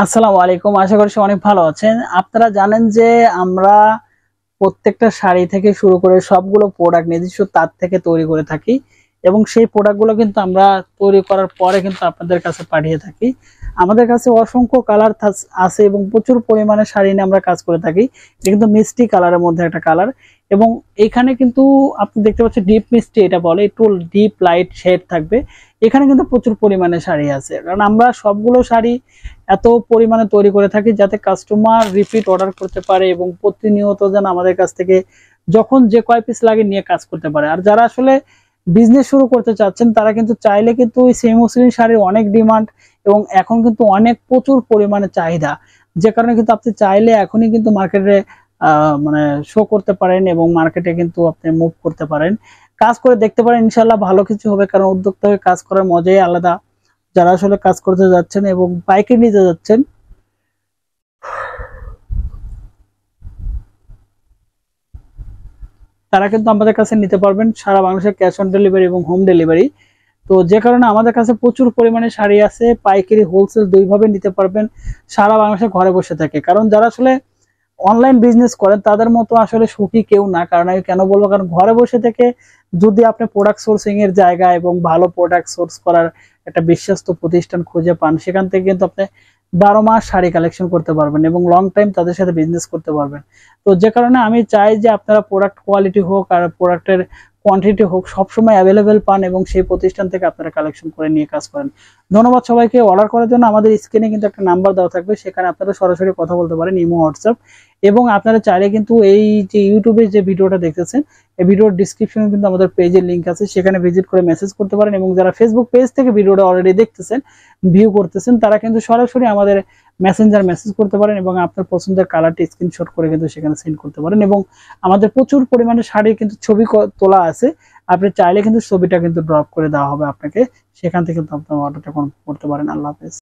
আসসালামু আলাইকুম। আশা করি সবাই অনেক ভালো আছেন। আপনারা জানেন যে আমরা প্রত্যেকটা শাড়ি থেকে শুরু করে সবগুলো প্রোডাক্ট নিজস্ব তাঁত থেকে তৈরি করে থাকি এবং সেই প্রোডাক্টগুলো কিন্তু আমরা তৈরি করার পরে কিন্তু আপনাদের কাছে পাঠিয়ে থাকি। আমাদের কাছে অসংখ্য কালার আছে এবং প্রচুর পরিমাণে শাড়ি নিয়ে আমরা কাজ করে থাকি। এটা কিন্তু মিষ্টি কালারের মধ্যে একটা কালার এবং এখানে কিন্তু আপনি দেখতে পাচ্ছেন ডিপ মিষ্টি, এটা বলে একটু ডিপ লাইট শেড থাকবে। এখানে কিন্তু প্রচুর পরিমাণে শাড়ি আছে, কারণ আমরা সবগুলো শাড়ি এত পরিমাণে তৈরি করে থাকি যাতে কাস্টমার রিপিট অর্ডার করতে পারে এবং প্রতিনিয়ত যেন আমাদের কাছ থেকে যখন যে কয় পিস লাগে নিয়ে কাজ করতে পারে। আর যারা আসলে বিজনেস শুরু করতে চাচ্ছেন তারা কিন্তু চাইলে কিন্তু ওই সেমি মসলিন শাড়ির অনেক ডিমান্ড এবং এখন কিন্তু অনেক প্রচুর পরিমাণে চাহিদা, যে কারণে কিন্তু আপনি চাইলে এখনই কিন্তু মার্কেটে মানে শো করতে পারেন এবং মার্কেটে কিন্তু আপনি মুভ করতে পারেন, কাজ করে দেখতে পারেন। ইনশাল্লাহ ভালো কিছু হবে, কারণ উদ্যোক্তা হয়ে কাজ করার মজাই আলাদা। যারা আসলে কাজ করতে যাচ্ছেন এবং পাইকারি নিতে যাচ্ছেন তারা কিন্তু আমাদের কাছে নিতে পারবেন সারা বাংলাদেশে ক্যাশ অন ডেলিভারি এবং হোম ডেলিভারি। তো যে কারণে আমাদের কাছে প্রচুর পরিমাণে শাড়ি আছে, পাইকারি হোলসেল দুইভাবে নিতে পারবেন সারা বাংলাদেশে ঘরে বসে থাকে। কারণ যারা আসলে অনলাইন বিজনেস করেন তাদের মতো আসলে সুখী কেউ না। কারণ আমি কেন বলবো, কারণ ঘরে বসে থেকে যদি আপনি প্রোডাক্ট সোর্সিং এর জায়গা এবং ভালো প্রোডাক্ট সোর্স করার একটা বিশ্বস্ত প্রতিষ্ঠান খুঁজে পান, সেখান থেকে কিন্তু আপনি 12 মাস শাড়ি কালেকশন করতে পারবেন এবং লং টাইম তাদের সাথে বিজনেস করতে পারবেন। তো যে কারণে আমি চাই যে আপনারা প্রোডাক্ট কোয়ালিটি হোক আর প্রোডাক্টের কোয়ান্টিটি হোক সবসময় অ্যাভেলেবেল পান এবং সেই প্রতিষ্ঠান থেকে আপনারা কালেকশন করে নিয়ে কাজ করেন। ধন্যবাদ সবাইকে। অর্ডার করার জন্য আমাদের স্ক্রিনে কিন্তু একটা নাম্বার দেওয়া থাকবে, সেখানে আপনারা সরাসরি কথা বলতে পারেন, ইমো, হোয়াটসঅ্যাপ। এবং আপনারা চাইলে কিন্তু এই যে ইউটিউবে যে ভিডিওটা দেখতেছেন এই ভিডিওর ডিসক্রিপশনে কিন্তু আমাদের পেজের লিংক আছে, সেখানে ভিজিট করে মেসেজ করতে পারেন। এবং যারা ফেসবুক পেজ থেকে ভিডিওটা অলরেডি দেখতেছেন, ভিউ করতেছেন, তারা কিন্তু সরাসরি আমাদের মেসেঞ্জার মেসেজ করতে পারেন এবং আপনার পছন্দের কালারটি স্ক্রিনশট করে কিন্তু সেখানে সেন্ড করতে পারেন। এবং আমাদের প্রচুর পরিমাণে শাড়ির কিন্তু ছবি তোলা আছে, আপনি চাইলে কিন্তু ছবিটা কিন্তু ড্রপ করে দেওয়া হবে আপনাকে, সেখান থেকে কিন্তু আপনার অর্ডারটা করতে পারেন। আল্লাহ হাফেজ।